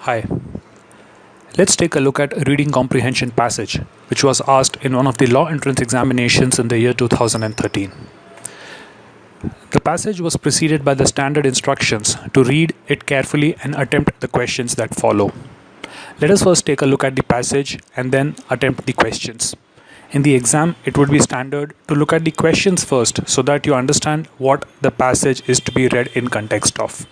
Hi, let's take a look at reading comprehension passage, which was asked in one of the law entrance examinations in the year 2013. The passage was preceded by the standard instructions to read it carefully and attempt the questions that follow. Let us first take a look at the passage and then attempt the questions. In the exam, it would be standard to look at the questions first so that you understand what the passage is to be read in context of.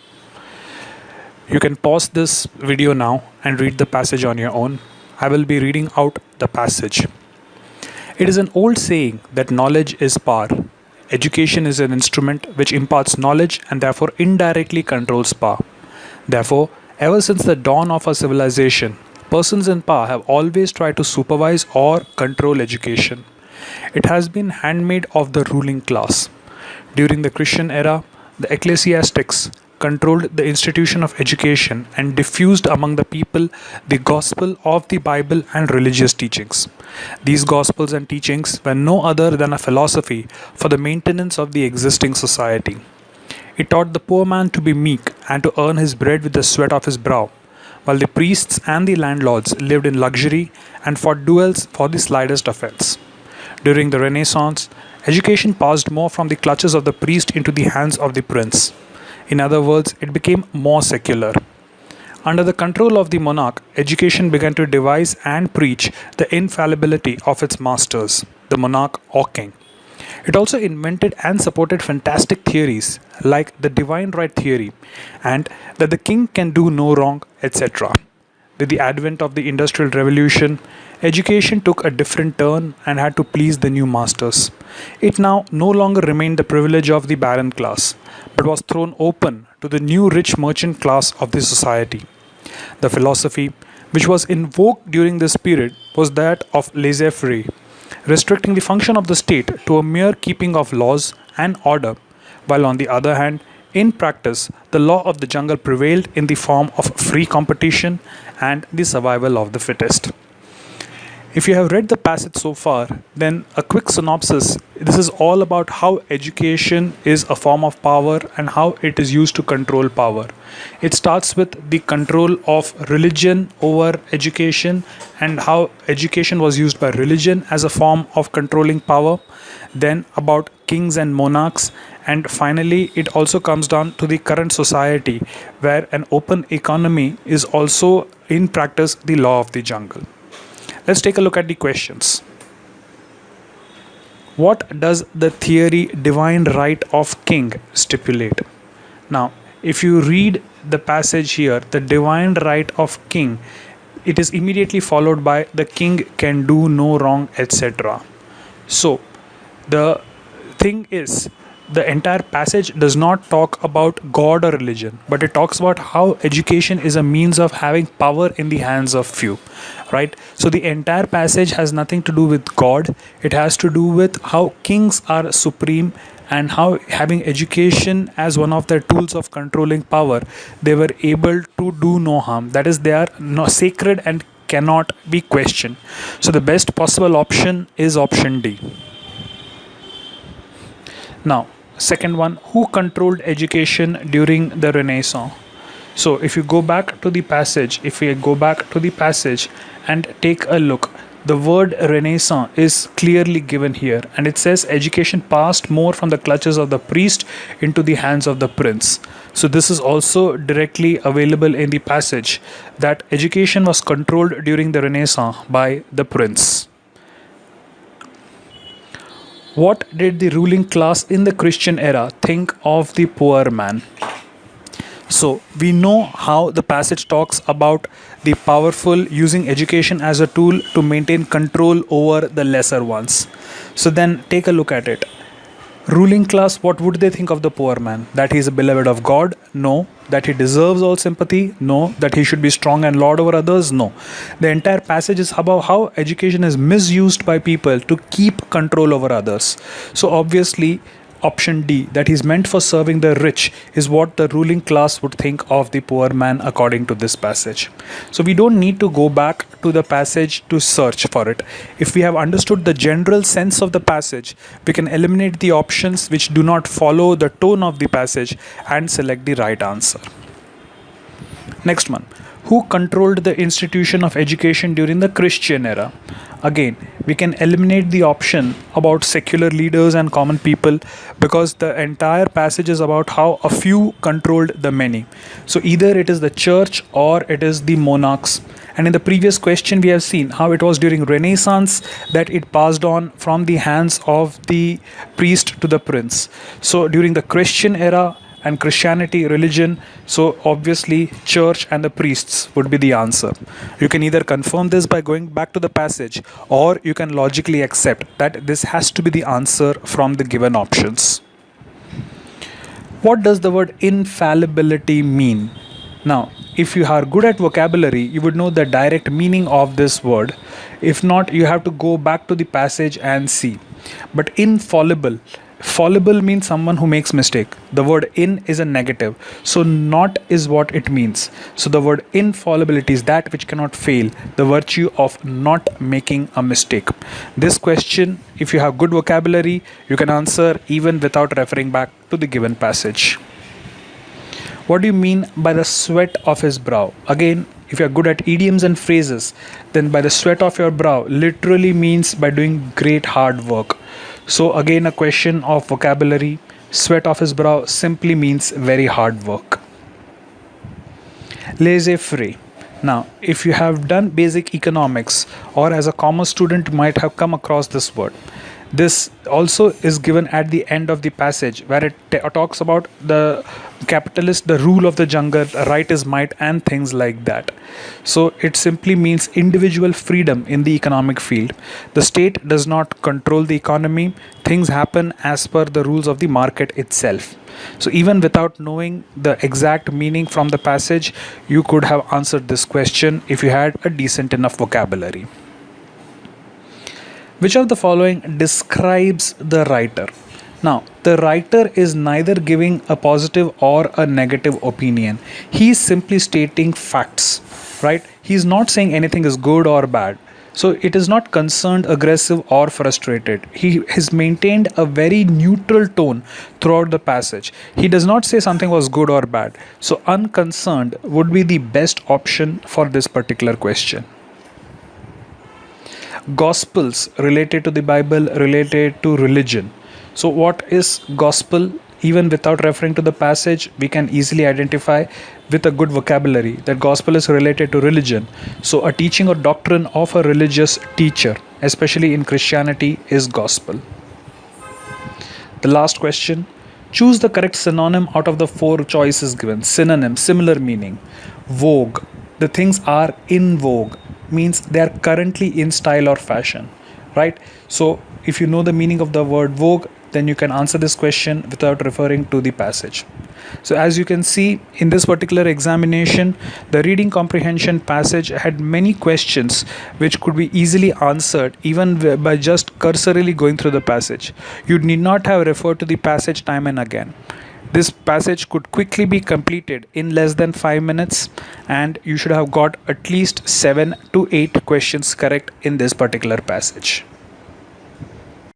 You can pause this video now and read the passage on your own. I will be reading out the passage. It is an old saying that knowledge is power. Education is an instrument which imparts knowledge and therefore indirectly controls power. Therefore, ever since the dawn of our civilization, persons in power have always tried to supervise or control education. It has been handmaid of the ruling class. During the Christian era, the ecclesiastics controlled the institution of education and diffused among the people the gospel of the Bible and religious teachings. These gospels and teachings were no other than a philosophy for the maintenance of the existing society. It taught the poor man to be meek and to earn his bread with the sweat of his brow, while the priests and the landlords lived in luxury and fought duels for the slightest offense. During the Renaissance, education passed more from the clutches of the priest into the hands of the prince. In other words, it became more secular. Under the control of the monarch, education began to devise and preach the infallibility of its masters, the monarch or king. It also invented and supported fantastic theories like the divine right theory and that the king can do no wrong, etc. With the advent of the Industrial Revolution, education took a different turn and had to please the new masters. It now no longer remained the privilege of the baron class, but was thrown open to the new rich merchant class of the society. The philosophy, which was in vogue during this period, was that of laissez-faire, restricting the function of the state to a mere keeping of laws and order, while on the other hand, in practice, the law of the jungle prevailed in the form of free competition and the survival of the fittest. If you have read the passage so far, then a quick synopsis. This is all about how education is a form of power and how it is used to control power. It starts with the control of religion over education and how education was used by religion as a form of controlling power. Then about kings and monarchs, and finally it also comes down to the current society where an open economy is also in practice the law of the jungle. Let's take a look at the questions. What does the theory divine right of king stipulate? Now, if you read the passage here, the divine right of king, it is immediately followed by the king can do no wrong, etc. So, the thing is, the entire passage does not talk about God or religion, but it talks about how education is a means of having power in the hands of few, right? So the entire passage has nothing to do with God. It has to do with how kings are supreme and how having education as one of their tools of controlling power, they were able to do no harm. That is, they are no sacred and cannot be questioned. So the best possible option is option D. Now, second one, who controlled education during the Renaissance? So, if you go back to the passage, and take a look, the word Renaissance is clearly given here, and it says education passed more from the clutches of the priest into the hands of the prince. So, this is also directly available in the passage that education was controlled during the Renaissance by the prince. What did the ruling class in the Christian era think of the poor man? So, we know how the passage talks about the powerful using education as a tool to maintain control over the lesser ones. So, then take a look at it. Ruling class, what would they think of the poor man? That he is a beloved of God? No. That he deserves all sympathy? No. That he should be strong and lord over others? No. The entire passage is about how education is misused by people to keep control over others. So obviously, option D, that he's meant for serving the rich, is what the ruling class would think of the poor man according to this passage. So we don't need to go back to the passage to search for it. If we have understood the general sense of the passage, we can eliminate the options which do not follow the tone of the passage and select the right answer. Next one. Who controlled the institution of education during the Christian era? Again, we can eliminate the option about secular leaders and common people because the entire passage is about how a few controlled the many. So either it is the church or it is the monarchs. And in the previous question, we have seen how it was during Renaissance that it passed on from the hands of the priest to the prince. So during the Christian era and Christianity, religion, so obviously church and the priests would be the answer. You can either confirm this by going back to the passage, or you can logically accept that this has to be the answer from the given options. What does the word infallibility mean? Now, if you are good at vocabulary, you would know the direct meaning of this word. If not, you have to go back to the passage and see. But infallible, fallible means someone who makes mistake. The word in is a negative, so not is what it means. So the word infallibility is that which cannot fail, the virtue of not making a mistake. This question, if you have good vocabulary, you can answer even without referring back to the given passage. What do you mean by the sweat of his brow? Again, if you are good at idioms and phrases, then by the sweat of your brow literally means by doing great hard work. So again, a question of vocabulary. Sweat of his brow simply means very hard work. Laissez-faire. Now, if you have done basic economics or as a commerce student, you might have come across this word. This also is given at the end of the passage where it talks about the capitalist, the rule of the jungle, right is might, and things like that. So it simply means individual freedom in the economic field. The state does not control the economy. Things happen as per the rules of the market itself. So even without knowing the exact meaning from the passage, you could have answered this question if you had a decent enough vocabulary. Which of the following describes the writer? Now, the writer is neither giving a positive or a negative opinion. He is simply stating facts, right? He is not saying anything is good or bad. So it is not concerned, aggressive, or frustrated. He has maintained a very neutral tone throughout the passage. He does not say something was good or bad. So unconcerned would be the best option for this particular question. Gospels related to the Bible, related to religion. So what is gospel? Even without referring to the passage, we can easily identify with a good vocabulary that gospel is related to religion. So a teaching or doctrine of a religious teacher, especially in Christianity, is gospel. The last question. Choose the correct synonym out of the four choices given. Synonym, similar meaning. Vogue. The things are in vogue means they are currently in style or fashion, right? So if you know the meaning of the word vogue, then you can answer this question without referring to the passage. So as you can see in this particular examination, the reading comprehension passage had many questions which could be easily answered even by just cursorily going through the passage. You need not have referred to the passage time and again. This passage could quickly be completed in less than 5 minutes, and you should have got at least 7 to 8 questions correct in this particular passage.